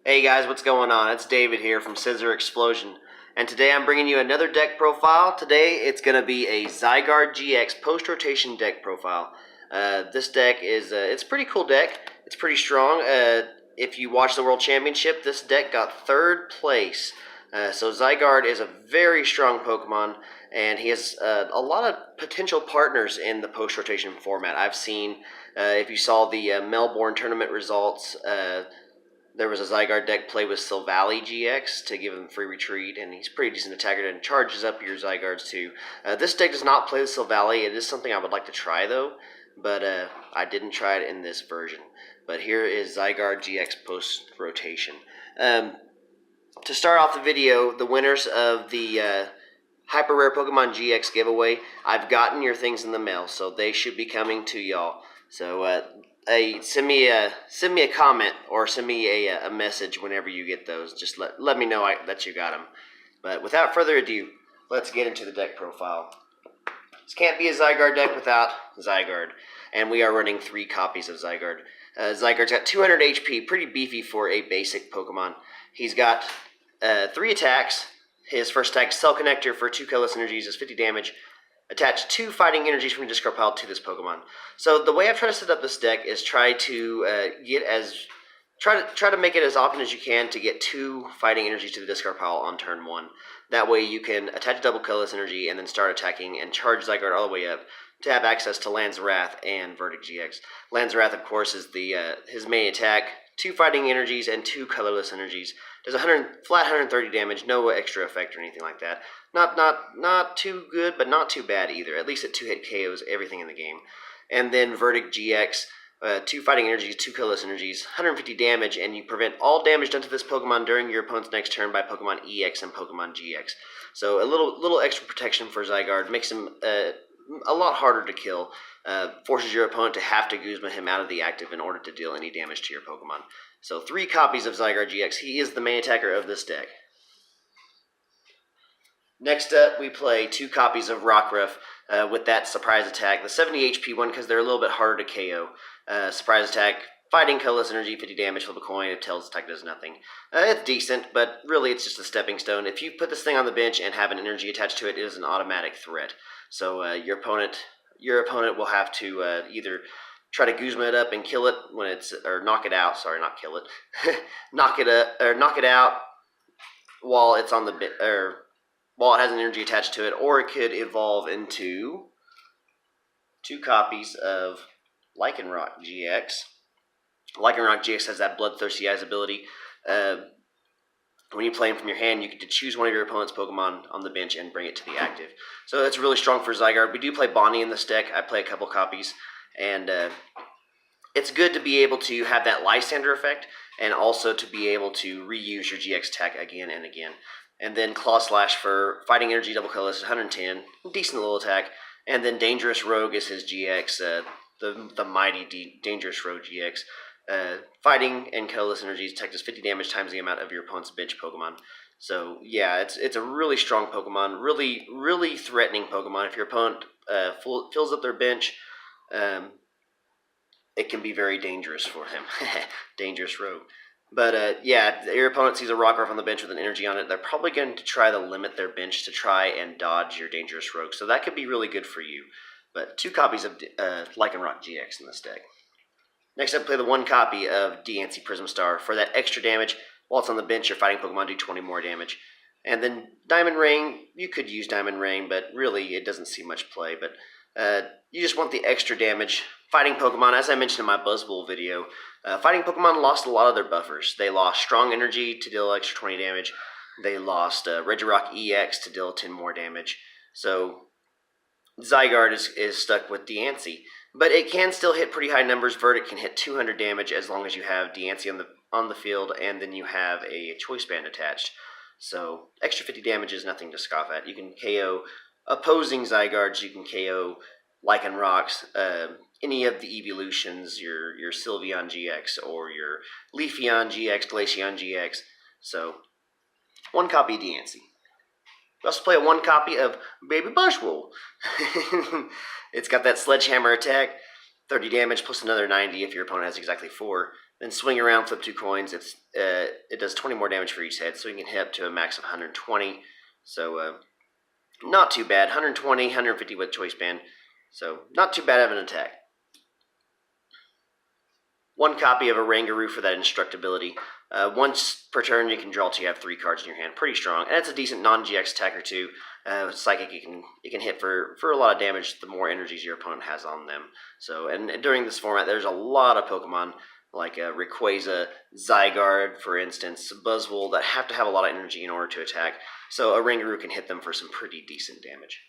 Hey guys, what's going on? It's David here from Scissor Explosion, and today I'm bringing you another deck profile. Today it's going to be a Zygarde GX post-rotation deck profile. This deck is, it's a pretty cool deck. It's pretty strong. If you watch the World Championship, this deck got 3rd place. So Zygarde is a very strong Pokemon, and he has a lot of potential partners in the post-rotation format. I've seen, if you saw the Melbourne tournament results, there was a Zygarde deck play with Silvally GX to give him free retreat, and he's a pretty decent attacker and charges up your Zygardes too. This deck does not play with Silvally. It is something I would like to try though, but I didn't try it in this version. But here is Zygarde GX post-rotation. To start off the video, the winners of the Hyper Rare Pokemon GX giveaway, I've gotten your things in the mail, so they should be coming to y'all. So send me a comment or send me a message whenever you get those. Just let me know that you got them. But without further ado, let's get into the deck profile. This can't be a Zygarde deck without Zygarde, and we are running 3 copies of Zygarde. Zygarde's got 200 HP, pretty beefy for a basic Pokemon. He's got 3 attacks. His first attack is Cell Connector for 2 colorless energies, does 50 damage. Attach 2 fighting energies from your discard pile to this Pokemon. So the way I've tried to set up this deck is try to try to make it as often as you can to get 2 fighting energies to the discard pile on turn 1. That way you can attach double colorless energy and then start attacking and charge Zygarde all the way up to have access to Land's Wrath and Verdict GX. Land's Wrath, of course, is the his main attack. 2 fighting energies and 2 colorless energies. Does flat 130 damage, no extra effect or anything like that. Not too good, but not too bad either. At least it 2-hit KOs everything in the game. And then Verdict GX, 2 fighting energies, 2 colorless energies, 150 damage, and you prevent all damage done to this Pokemon during your opponent's next turn by Pokemon EX and Pokemon GX. So a little extra protection for Zygarde makes him a lot harder to kill. Forces your opponent to have to Guzma him out of the active in order to deal any damage to your Pokemon. So 3 copies of Zygarde GX. He is the main attacker of this deck. Next up, we play 2 copies of Rockruff with that surprise attack. The 70 HP one, because they're a little bit harder to KO. Surprise attack, fighting colorless energy, 50 damage, flip a coin, if Tails attack does nothing. It's decent, but really it's just a stepping stone. If you put this thing on the bench and have an energy attached to it, it is an automatic threat. So your opponent will have to either try to Guzma it up and kill it when it's, or knock it out. Sorry, not kill it. knock it out while it's on the while it has an energy attached to it, or it could evolve into 2 copies of Lycanroc GX. Lycanroc GX has that Bloodthirsty Eyes ability. When you play him from your hand, you get to choose one of your opponent's Pokemon on the bench and bring it to the active. So that's really strong for Zygarde. We do play Bonnie in this deck. I play a couple copies. And it's good to be able to have that Lysander effect and also to be able to reuse your GX attack again and again. And then Claw Slash for fighting energy, double colorless, 110. Decent little attack. And then Dangerous Rogue is his GX, the mighty Dangerous Rogue GX. Fighting and colorless energies attack does 50 damage times the amount of your opponent's bench Pokemon. So yeah, it's a really strong Pokemon, really threatening Pokemon. If your opponent fills up their bench, it can be very dangerous for him. Dangerous Rogue. But yeah, your opponent sees a Rockruff on the bench with an energy on it, they're probably going to try to limit their bench to try and dodge your Dangerous Rogue. So that could be really good for you. But 2 copies of Lycanroc GX in this deck. Next up, play the 1 copy of Diancie Prism Star. For that extra damage, while it's on the bench, your fighting Pokemon do 20 more damage. And then Diamond Rain, you could use Diamond Rain, but really it doesn't see much play. But you just want the extra damage. Fighting Pokemon, as I mentioned in my Buzzwole video, fighting Pokemon lost a lot of their buffers. They lost Strong Energy to deal extra 20 damage. They lost Regirock EX to deal 10 more damage. So Zygarde is stuck with Diancie. But it can still hit pretty high numbers. Verdict can hit 200 damage as long as you have Diancie on the field, and then you have a Choice Band attached. So extra 50 damage is nothing to scoff at. You can KO opposing Zygardes. You can KO Lycanrocs, any of the evolutions, your Sylveon GX or your Leafeon GX, Glaceon GX. So 1 copy of Diancie. We also play a 1 copy of Baby Buzzwole. It's got that Sledgehammer attack, 30 damage plus another 90 if your opponent has exactly 4. Then swing around, flip 2 coins. It does 20 more damage for each head, so you can hit up to a max of 120. So not too bad. 120, 150 with choice band. So not too bad of an attack. 1 copy of a Rangaroo for that indestructibility. Once per turn, you can draw till you have 3 cards in your hand. Pretty strong, and it's a decent non-GX attacker too. Psychic, you can hit for a lot of damage. The more energies your opponent has on them. So, and during this format, there's a lot of Pokemon like Rayquaza, Zygarde, for instance, Buzzwole that have to have a lot of energy in order to attack. So a Rangaroo can hit them for some pretty decent damage.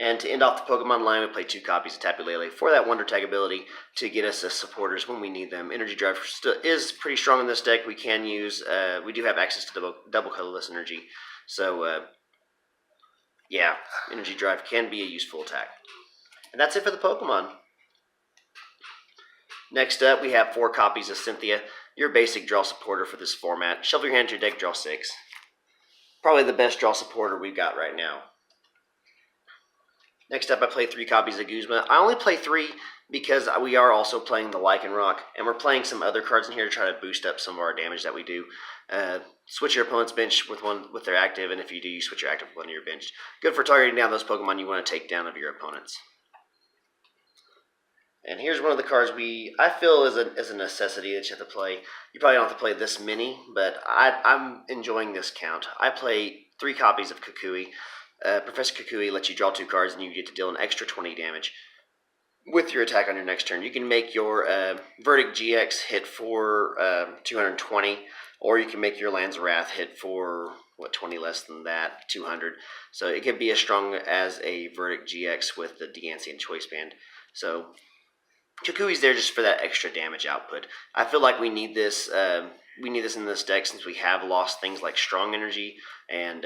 And to end off the Pokemon line, we play 2 copies of Tapu Lele for that Wonder Tag ability to get us as supporters when we need them. Energy Drive is pretty strong in this deck. We can use, we do have access to double colorless energy. So, yeah, Energy Drive can be a useful attack. And that's it for the Pokemon. Next up, we have 4 copies of Cynthia, your basic draw supporter for this format. Shuffle your hand to your deck, draw 6. Probably the best draw supporter we've got right now. Next up, I play 3 copies of Guzma. I only play 3 because we are also playing the Lycanroc, and we're playing some other cards in here to try to boost up some of our damage that we do. Switch your opponent's bench with their active, and if you do, you switch your active with one of your bench. Good for targeting down those Pokemon you want to take down of your opponents. And here's one of the cards I feel is a necessity that you have to play. You probably don't have to play this many, but I'm enjoying this count. I play 3 copies of Kukui. Professor Kukui lets you draw 2 cards, and you get to deal an extra 20 damage with your attack on your next turn. You can make your Verdict GX hit for 220, or you can make your Lands of Wrath hit for, 20 less than that, 200. So it can be as strong as a Verdict GX with the Deancing Choice Band. So Kukui's there just for that extra damage output. I feel like we need this. We need this in this deck since we have lost things like Strong Energy and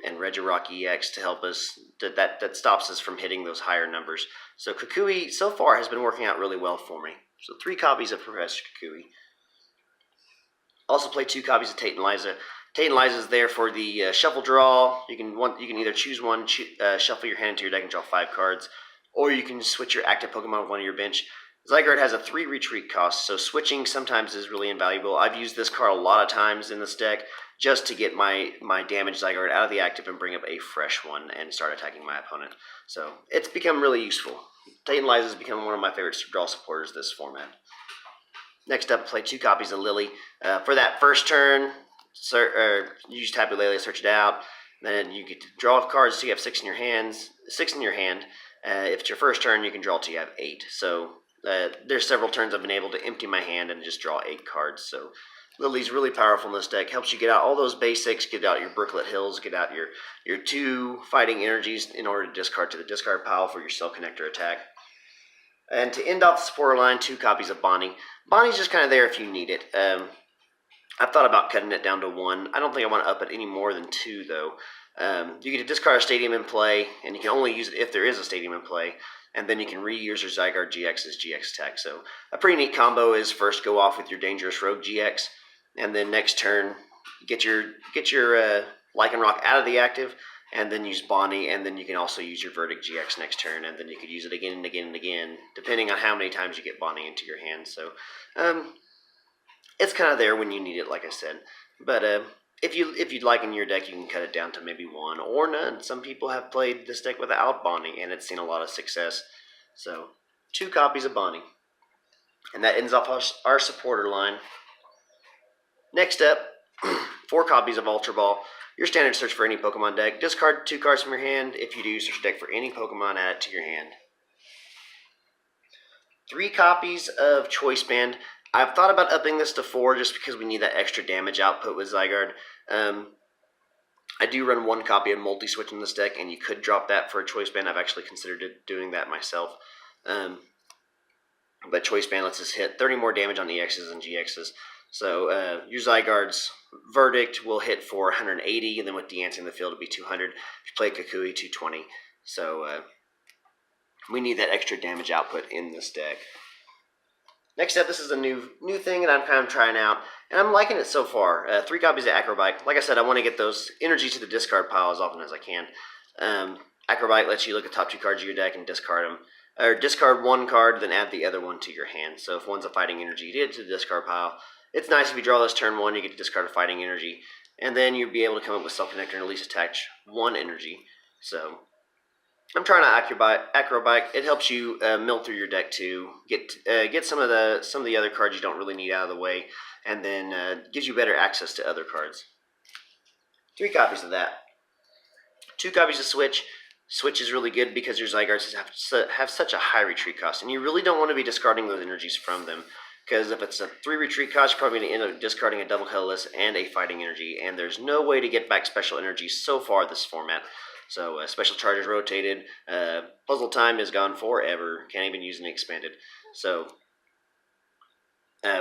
Regirock EX to help us. That stops us from hitting those higher numbers. So Kukui so far has been working out really well for me. So 3 copies of Professor Kukui. Also play 2 copies of Tate and Liza. Tate and Liza is there for the shuffle draw. You can either choose one, shuffle your hand into your deck and draw 5 cards, or you can switch your active Pokemon with one of your bench. Zygarde has a 3 retreat cost, so switching sometimes is really invaluable. I've used this card a lot of times in this deck just to get my damaged Zygarde out of the active and bring up a fresh one and start attacking my opponent. So it's become really useful. Tate and Liza has become one of my favorite draw supporters this format. Next up, play 2 copies of Lily. For that first turn, use Tapu Lele, search it out. Then you get to draw cards so you have 6 in your hands. 6 in your hand. If it's your first turn, you can draw till you have 8. So there's several turns I've been able to empty my hand and just draw 8 cards. So Lily's really powerful in this deck. Helps you get out all those basics, get out your Brooklet Hills, get out your 2 fighting energies in order to discard to the discard pile for your Cell Connector attack. And to end off the supporter line, 2 copies of Bonnie. Bonnie's just kind of there if you need it. I've thought about cutting it down to 1. I don't think I want to up it any more than 2, though. You get to discard a Stadium in play, and you can only use it if there is a Stadium in play. And then you can reuse your Zygarde GX's GX attack. So a pretty neat combo is first go off with your Dangerous Rogue GX, and then next turn get your Lycanroc out of the active, and then use Bonnie, and then you can also use your Verdict GX next turn, and then you could use it again and again and again, depending on how many times you get Bonnie into your hand. So it's kind of there when you need it, like I said. But if you'd like in your deck, you can cut it down to maybe 1 or none. Some people have played this deck without Bonnie, and it's seen a lot of success. So 2 copies of Bonnie. And that ends off our supporter line. Next up, 4 copies of Ultra Ball. Your standard search for any Pokemon deck. Discard 2 cards from your hand. If you do, search your deck for any Pokemon, add it to your hand. 3 copies of Choice Band. I've thought about upping this to 4 just because we need that extra damage output with Zygarde. I do run 1 copy of Multi-Switch in this deck, and you could drop that for a Choice Band. I've actually considered doing that myself. But Choice Band lets us hit 30 more damage on EXs and GXs. So your Zygarde's Verdict will hit for 180, and then with Deancing in the field, it'll be 200. If you play Kukui, 220. So we need that extra damage output in this deck. Next up, this is a new thing that I'm kind of trying out, and I'm liking it so far. 3 copies of Acrobite. Like I said, I want to get those energies to the discard pile as often as I can. Acrobite lets you look at the top 2 cards of your deck and discard them. or discard one card, then add the other one to your hand. So if one's a fighting energy, you add it to the discard pile. It's nice if you draw this turn 1, you get to discard a fighting energy, and then you'll be able to come up with Cell Connector and at least attach one energy. So I'm trying to acrobike. It helps you mill through your deck too. Get some of the other cards you don't really need out of the way, and then gives you better access to other cards. 3 copies of that. 2 copies of Switch. Switch is really good because your Zygardes have such a high retreat cost, and you really don't want to be discarding those energies from them, because if it's a 3 retreat cost, you're probably going to end up discarding a double colorless and a fighting energy, and there's no way to get back special energies so far this format. So special charge is rotated, puzzle time is gone forever, can't even use an expanded. So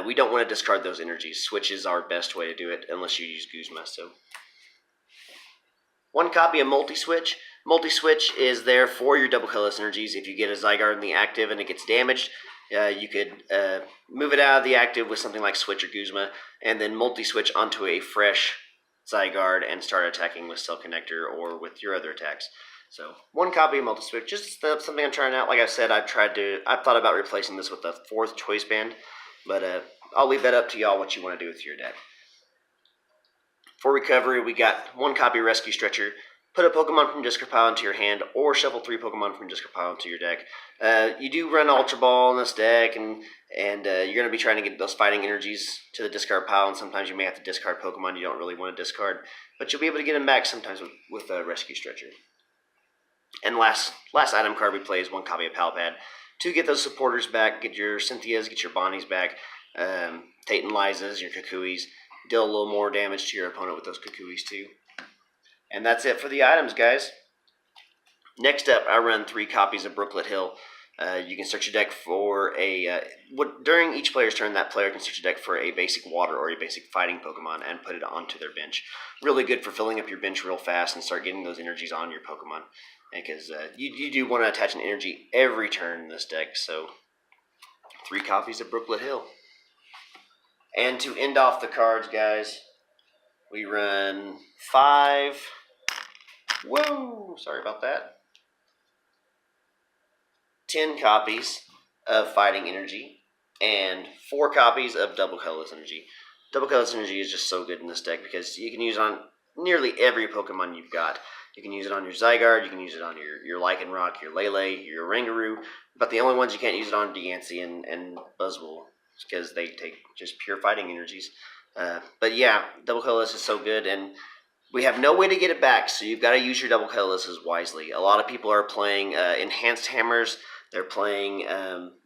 we don't want to discard those energies. Switch is our best way to do it, unless you use Guzma. So 1 copy of Multi-Switch. Multi-Switch is there for your double colorless energies. If you get a Zygarde in the active and it gets damaged, you could move it out of the active with something like Switch or Guzma, and then multi-switch onto a fresh Zygarde and start attacking with Cell Connector or with your other attacks. So 1 copy of multi-switch, just something I'm trying out. Like I said, I've thought about replacing this with a 4th choice band, but I'll leave that up to y'all what you want to do with your deck. For recovery, we got 1 copy Rescue Stretcher. Put a Pokemon from discard pile into your hand, or shuffle 3 Pokemon from discard pile into your deck. You do run Ultra Ball in this deck, and you're going to be trying to get those fighting energies to the discard pile, and sometimes you may have to discard Pokemon you don't really want to discard, but you'll be able to get them back sometimes with a Rescue Stretcher. And last item card we play is 1 copy of Palpad. To get those supporters back, get your Cynthias, get your Bonnies back, Tate and Lizas, your Kukuis. Deal a little more damage to your opponent with those Kukuis too. And that's it for the items, guys. Next up, I run 3 copies of Brooklet Hill. You can search your deck for during each player's turn, that player can search your deck for a basic water or a basic fighting Pokemon and put it onto their bench. Really good for filling up your bench real fast and start getting those energies on your Pokemon. Because you do want to attach an energy every turn in this deck. So 3 copies of Brooklet Hill. And to end off the cards, guys, we run 5. Whoa, sorry about that. 10 copies of Fighting Energy and 4 copies of Double Colorless Energy. Double Colorless Energy is just so good in this deck because you can use it on nearly every Pokemon you've got. You can use it on your Zygarde, you can use it on your Lycanroc, your Lele, your Rangaroo, but the only ones you can't use it on are Diancie and Buzzwole because they take just pure fighting energies. But yeah, Double Colorless is so good, and we have no way to get it back, so you've got to use your Double Colorlesses wisely. A lot of people are playing Enhanced Hammers. They're playing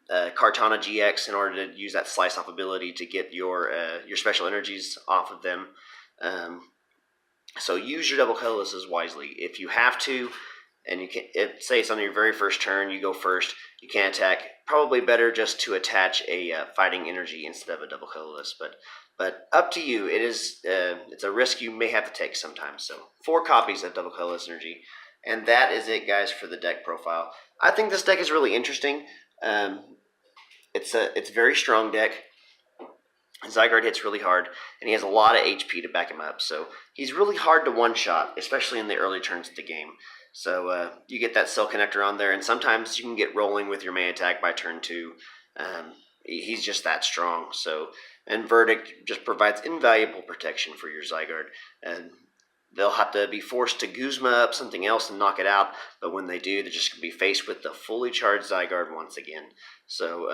Kartana GX in order to use that slice-off ability to get your special energies off of them. So use your Double Colorlesses wisely. If you have to, and you can, say it's on your very first turn, you go first, you can't attack, probably better just to attach a fighting energy instead of a Double Colorless, but up to you. It is it's a risk you may have to take sometimes. So 4 copies of Double Colorless Energy, and that is it, guys, for the deck profile. I think this deck is really interesting. It's a very strong deck. Zygarde hits really hard, and he has a lot of HP to back him up, so he's really hard to one-shot, especially in the early turns of the game. So you get that Cell Connector on there, and sometimes you can get rolling with your main attack by turn 2. He's just that strong. So, and Verdict just provides invaluable protection for your Zygarde. And they'll have to be forced to Guzma up something else and knock it out, but when they do, they're just going to be faced with the fully charged Zygarde once again. So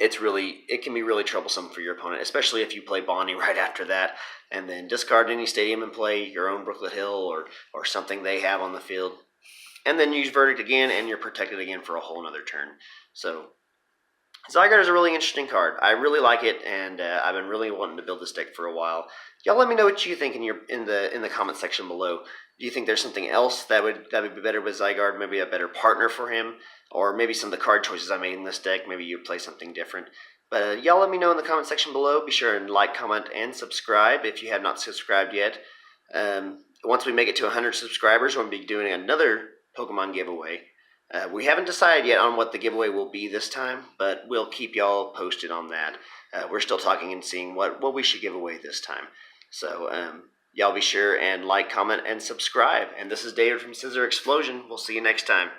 it can be really troublesome for your opponent, especially if you play Bonnie right after that, and then discard any stadium and play your own Brooklet Hill or something they have on the field, and then use Verdict again, and you're protected again for a whole nother turn. So Zygarde is a really interesting card. I really like it, and I've been really wanting to build this deck for a while. Y'all let me know what you think in the comment section below. Do you think there's something else that would be better with Zygarde? Maybe a better partner for him? Or maybe some of the card choices I made in this deck, maybe you play something different. But y'all let me know in the comment section below. Be sure and like, comment, and subscribe if you have not subscribed yet. Once we make it to 100 subscribers, we'll be doing another Pokemon giveaway. We haven't decided yet on what the giveaway will be this time, but we'll keep y'all posted on that. We're still talking and seeing what we should give away this time. So y'all be sure and like, comment, and subscribe. And this is David from Scissor Explosion. We'll see you next time.